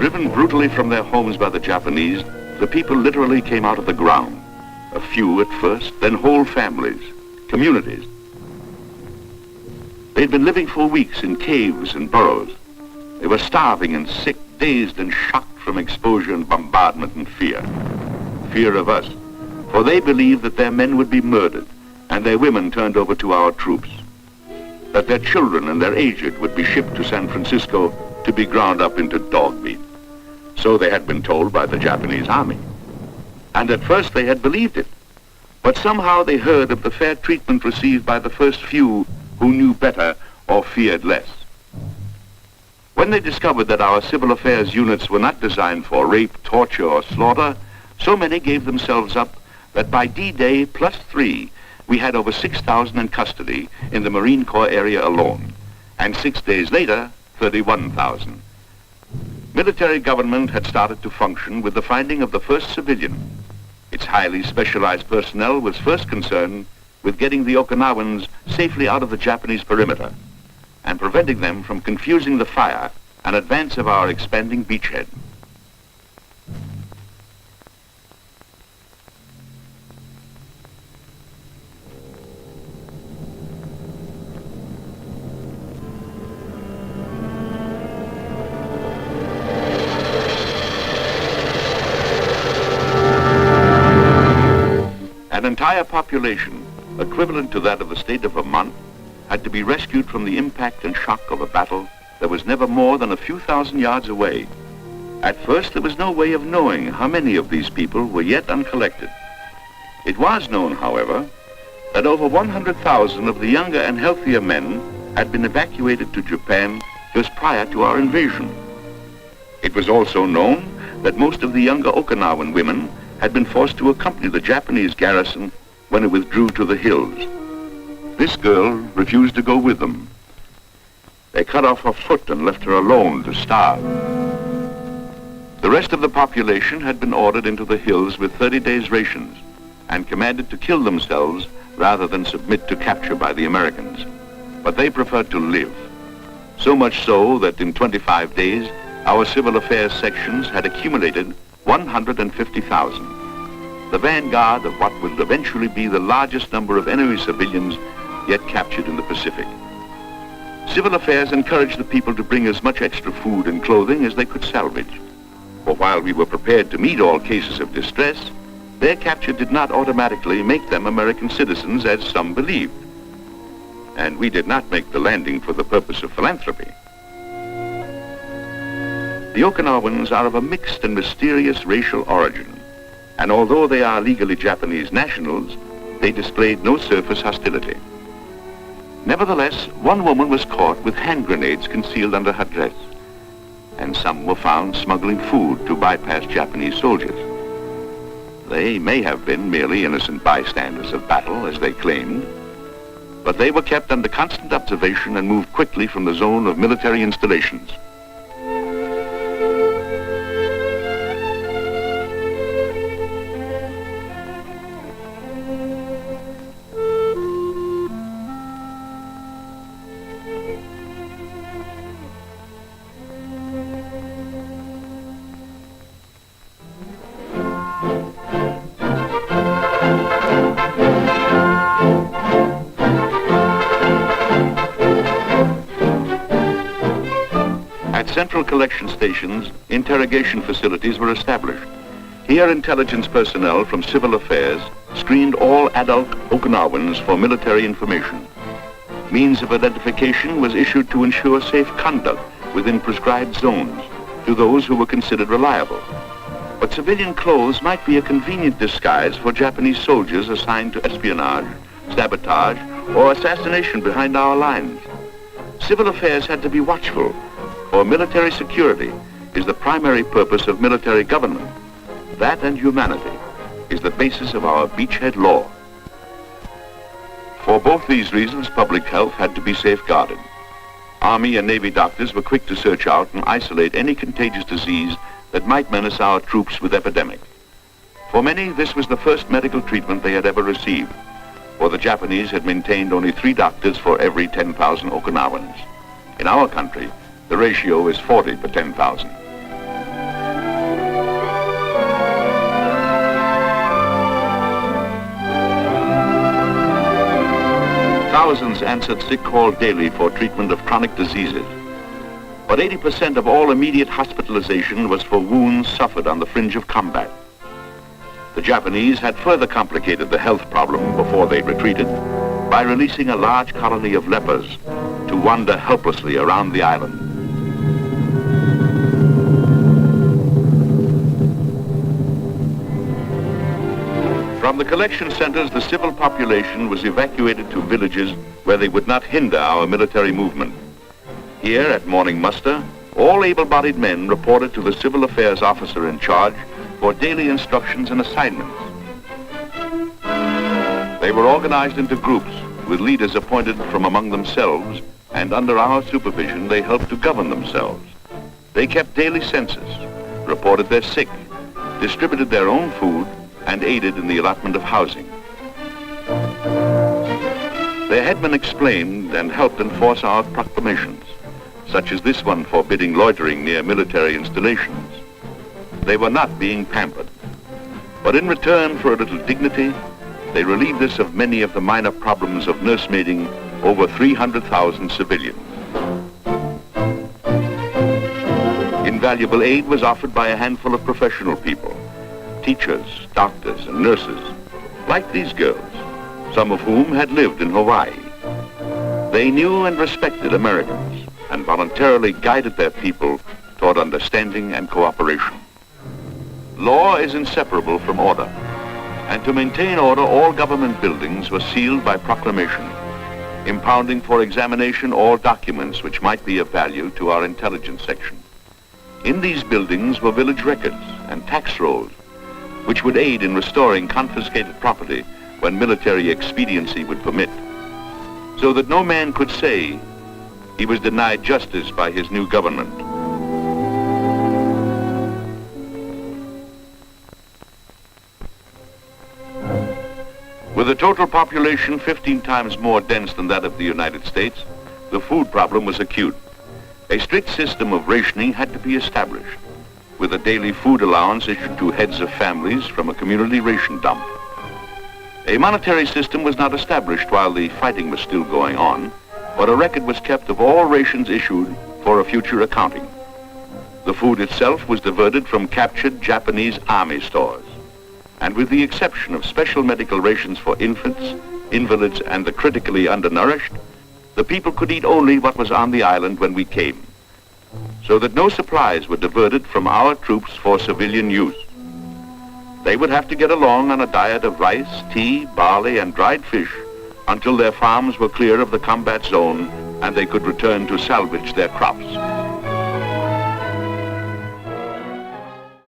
Driven brutally from their homes by the Japanese, the people literally came out of the ground. A few at first, then whole families, communities. They'd been living for weeks in caves and burrows. They were starving and sick, dazed and shocked from exposure and bombardment and fear. Fear of us, for they believed that their men would be murdered and their women turned over to our troops, that their children and their aged would be shipped to San Francisco to be ground up into dog meat. So they had been told by the Japanese army. And at first they had believed it. But somehow they heard of the fair treatment received by the first few who knew better or feared less. When they discovered that our civil affairs units were not designed for rape, torture, or slaughter, so many gave themselves up that by D-Day +3, we had over 6,000 in custody in the Marine Corps area alone, and 6 days later, 31,000. Military government had started to function with the finding of the first civilian. Its highly specialized personnel was first concerned with getting the Okinawans safely out of the Japanese perimeter and preventing them from confusing the fire and advance of our expanding beachhead. An entire population, equivalent to that of the state of Vermont, had to be rescued from the impact and shock of a battle that was never more than a few thousand yards away. At first, there was no way of knowing how many of these people were yet uncollected. It was known, however, that over 100,000 of the younger and healthier men had been evacuated to Japan just prior to our invasion. It was also known that most of the younger Okinawan women had been forced to accompany the Japanese garrison when it withdrew to the hills. This girl refused to go with them. They cut off her foot and left her alone to starve. The rest of the population had been ordered into the hills with 30 days' rations and commanded to kill themselves rather than submit to capture by the Americans. But they preferred to live. So much so that in 25 days, our civil affairs sections had accumulated 150,000. The vanguard of what would eventually be the largest number of enemy civilians yet captured in the Pacific. Civil affairs encouraged the people to bring as much extra food and clothing as they could salvage. For while we were prepared to meet all cases of distress, their capture did not automatically make them American citizens as some believed. And we did not make the landing for the purpose of philanthropy. The Okinawans are of a mixed and mysterious racial origin, and although they are legally Japanese nationals, they displayed no surface hostility. Nevertheless, one woman was caught with hand grenades concealed under her dress, and some were found smuggling food to bypass Japanese soldiers. They may have been merely innocent bystanders of battle, as they claimed, but they were kept under constant observation and moved quickly from the zone of military installations. Central collection stations, interrogation facilities were established. Here, intelligence personnel from civil affairs screened all adult Okinawans for military information. Means of identification was issued to ensure safe conduct within prescribed zones to those who were considered reliable. But civilian clothes might be a convenient disguise for Japanese soldiers assigned to espionage, sabotage, or assassination behind our lines. Civil affairs had to be watchful, for military security is the primary purpose of military government. That and humanity is the basis of our beachhead law. For both these reasons, public health had to be safeguarded. Army and Navy doctors were quick to search out and isolate any contagious disease that might menace our troops with epidemic. For many, this was the first medical treatment they had ever received, for the Japanese had maintained only 3 doctors for every 10,000 Okinawans. In our country, the ratio is 40 per 10,000. thousands answered sick call daily for treatment of chronic diseases. But 80% of all immediate hospitalization was for wounds suffered on the fringe of combat. The Japanese had further complicated the health problem before they retreated by releasing a large colony of lepers to wander helplessly around the island. From the collection centers, the civil population was evacuated to villages where they would not hinder our military movement. Here at morning muster, all able-bodied men reported to the civil affairs officer in charge for daily instructions and assignments. They were organized into groups with leaders appointed from among themselves, and under our supervision they helped to govern themselves. They kept daily census, reported their sick, distributed their own food, and aided in the allotment of housing. Their headmen explained and helped enforce our proclamations, such as this one forbidding loitering near military installations. They were not being pampered, but in return for a little dignity, they relieved us of many of the minor problems of nursemaiding over 300,000 civilians. Invaluable aid was offered by a handful of professional people, teachers, doctors, and nurses, like these girls, some of whom had lived in Hawaii. They knew and respected Americans and voluntarily guided their people toward understanding and cooperation. Law is inseparable from order, and to maintain order, all government buildings were sealed by proclamation, impounding for examination all documents which might be of value to our intelligence section. In these buildings were village records and tax rolls, which would aid in restoring confiscated property when military expediency would permit, so that no man could say he was denied justice by his new government. With a total population 15 times more dense than that of the United States, the food problem was acute. A strict system of rationing had to be established, with a daily food allowance issued to heads of families from a community ration dump. A monetary system was not established while the fighting was still going on, but a record was kept of all rations issued for a future accounting. The food itself was diverted from captured Japanese army stores, and with the exception of special medical rations for infants, invalids, and the critically undernourished, the people could eat only what was on the island when we came, so that no supplies were diverted from our troops for civilian use. They would have to get along on a diet of rice, tea, barley, and dried fish until their farms were clear of the combat zone and they could return to salvage their crops.